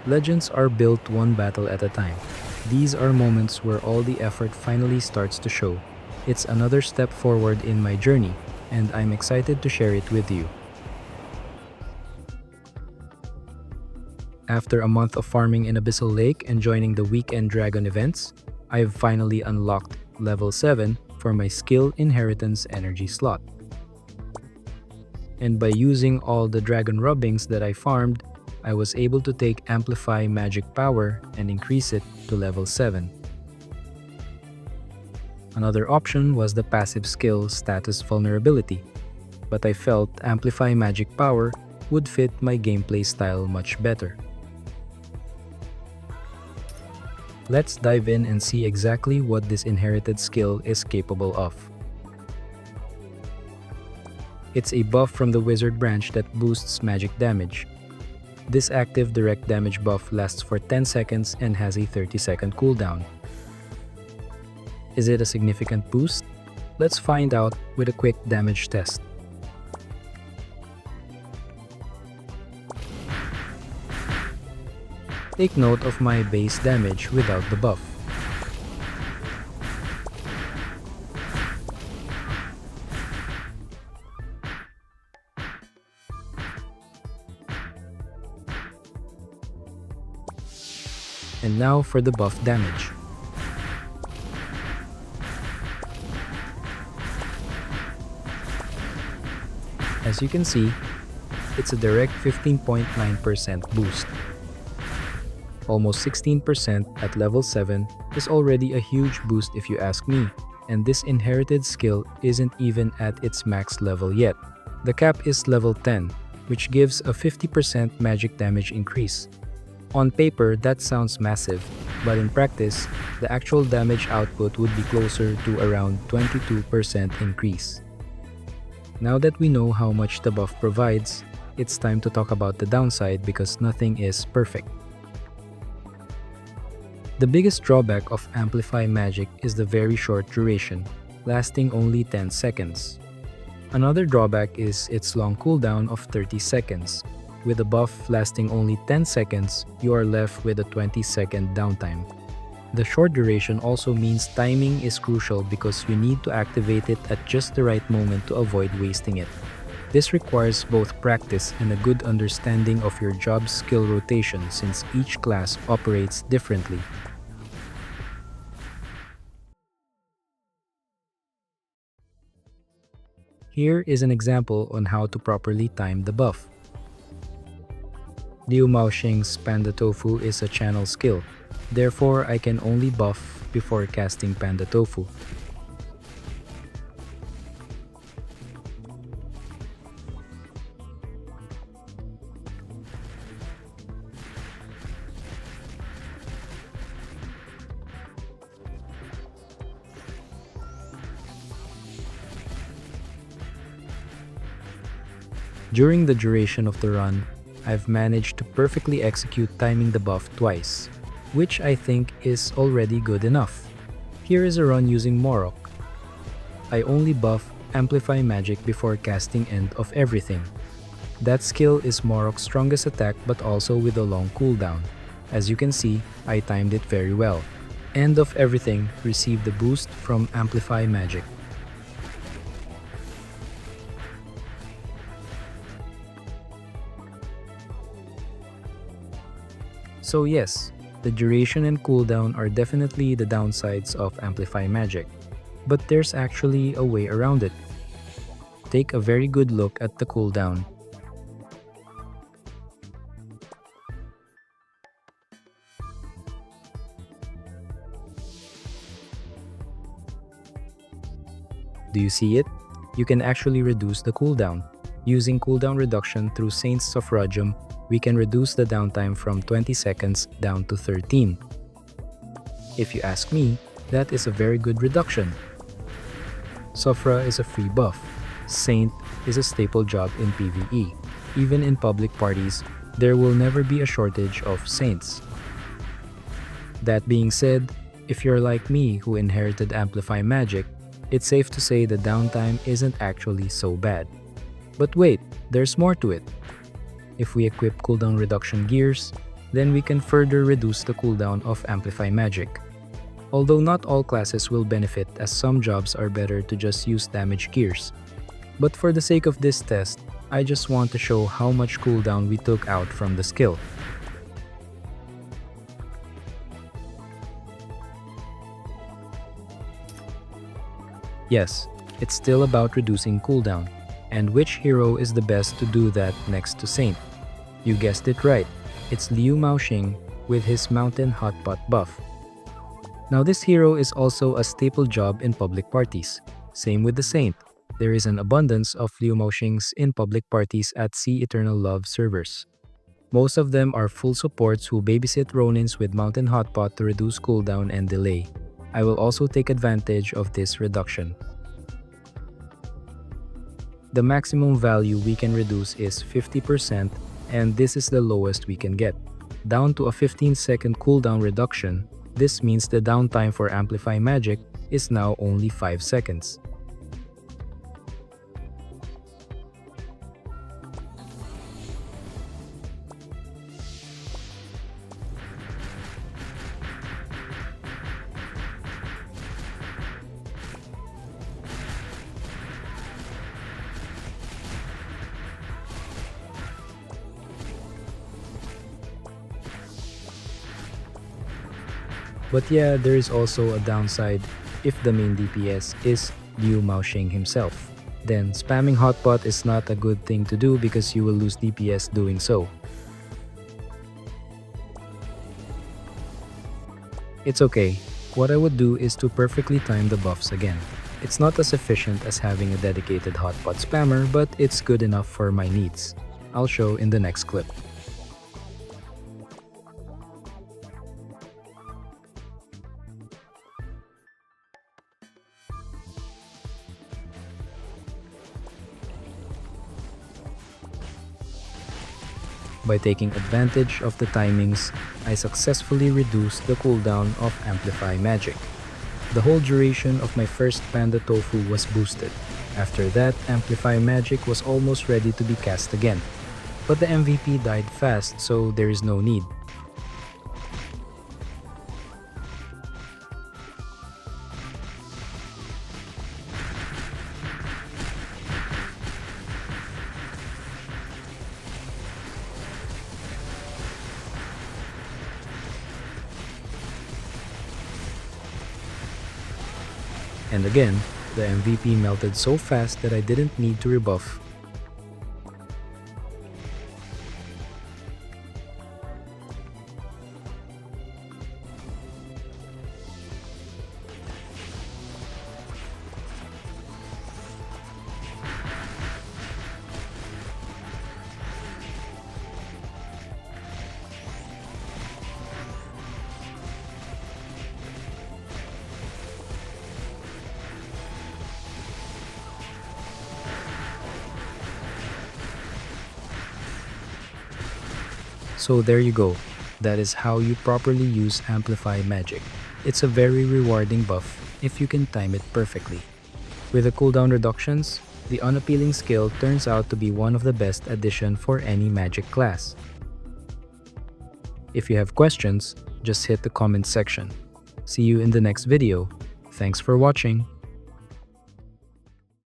Legends are built one battle at a time. These are moments where all the effort finally starts to show. It's another step forward in my journey, and I'm excited to share it with you. After a month of farming in Abyssal Lake and joining the weekend dragon events, I've finally unlocked level 7 for my skill inheritance energy slot. And by using all the dragon rubbings that I farmed, I was able to take Amplify Magic Power and increase it to level 7. Another option was the passive skill Status Vulnerability, but I felt Amplify Magic Power would fit my gameplay style much better. Let's dive in and see exactly what this inherited skill is capable of. It's a buff from the wizard branch that boosts magic damage. This active direct damage buff lasts for 10 seconds and has a 30-second cooldown. Is it a significant boost? Let's find out with a quick damage test. Take note of my base damage without the buff. And now for the buff damage. As you can see, it's a direct 15.9% boost. Almost 16% at level 7 is already a huge boost if you ask me, and this inherited skill isn't even at its max level yet. The cap is level 10, which gives a 50% magic damage increase. On paper, that sounds massive, but in practice, the actual damage output would be closer to around 22% increase. Now that we know how much the buff provides, it's time to talk about the downside because nothing is perfect. The biggest drawback of Amplify Magic is the very short duration, lasting only 10 seconds. Another drawback is its long cooldown of 30 seconds. With a buff lasting only 10 seconds, you are left with a 20-second downtime. The short duration also means timing is crucial because you need to activate it at just the right moment to avoid wasting it. This requires both practice and a good understanding of your job's skill rotation since each class operates differently. Here is an example on how to properly time the buff. Liu Maoxing's Panda Tofu is a channel skill, therefore I can only buff before casting Panda Tofu. During the duration of the run, I've managed to perfectly execute timing the buff twice, which I think is already good enough. Here is a run using Morroc. I only buff Amplify Magic before casting End of Everything. That skill is Morroc's strongest attack but also with a long cooldown. As you can see, I timed it very well. End of Everything received the boost from Amplify Magic. So yes, the duration and cooldown are definitely the downsides of Amplify Magic, but there's actually a way around it. Take a very good look at the cooldown. Do you see it? You can actually reduce the cooldown. Using cooldown reduction through Saint's Suffragium, we can reduce the downtime from 20 seconds down to 13. If you ask me, that is a very good reduction. Suffra is a free buff. Saint is a staple job in PvE. Even in public parties, there will never be a shortage of Saints. That being said, if you're like me who inherited Amplify Magic, it's safe to say the downtime isn't actually so bad. But wait, there's more to it. If we equip cooldown reduction gears, then we can further reduce the cooldown of Amplify Magic. Although not all classes will benefit, as some jobs are better to just use damage gears. But for the sake of this test, I just want to show how much cooldown we took out from the skill. Yes, it's still about reducing cooldown. And which hero is the best to do that next to Saint? You guessed it right, it's Liu Maoxing with his Mountain Hotpot buff. Now this hero is also a staple job in public parties. Same with the Saint. There is an abundance of Liu Maoxings in public parties at Sea Eternal Love servers. Most of them are full supports who babysit Ronins with Mountain Hotpot to reduce cooldown and delay. I will also take advantage of this reduction. The maximum value we can reduce is 50%, and this is the lowest we can get. Down to a 15-second cooldown reduction, this means the downtime for Amplify Magic is now only 5 seconds. But yeah, there is also a downside. If the main DPS is Liu Maoxing himself, then spamming Hotpot is not a good thing to do because you will lose DPS doing so. It's okay. What I would do is to perfectly time the buffs again. It's not as efficient as having a dedicated Hotpot spammer, but it's good enough for my needs. I'll show in the next clip. By taking advantage of the timings, I successfully reduced the cooldown of Amplify Magic. The whole duration of my first Panda Tofu was boosted. After that, Amplify Magic was almost ready to be cast again. But the MVP died fast, so there is no need. And again, the MVP melted so fast that I didn't need to rebuff. So there you go. That is how you properly use Amplify Magic. It's a very rewarding buff if you can time it perfectly. With the cooldown reductions, the unappealing skill turns out to be one of the best addition for any magic class. If you have questions, just hit the comment section. See you in the next video. Thanks for watching.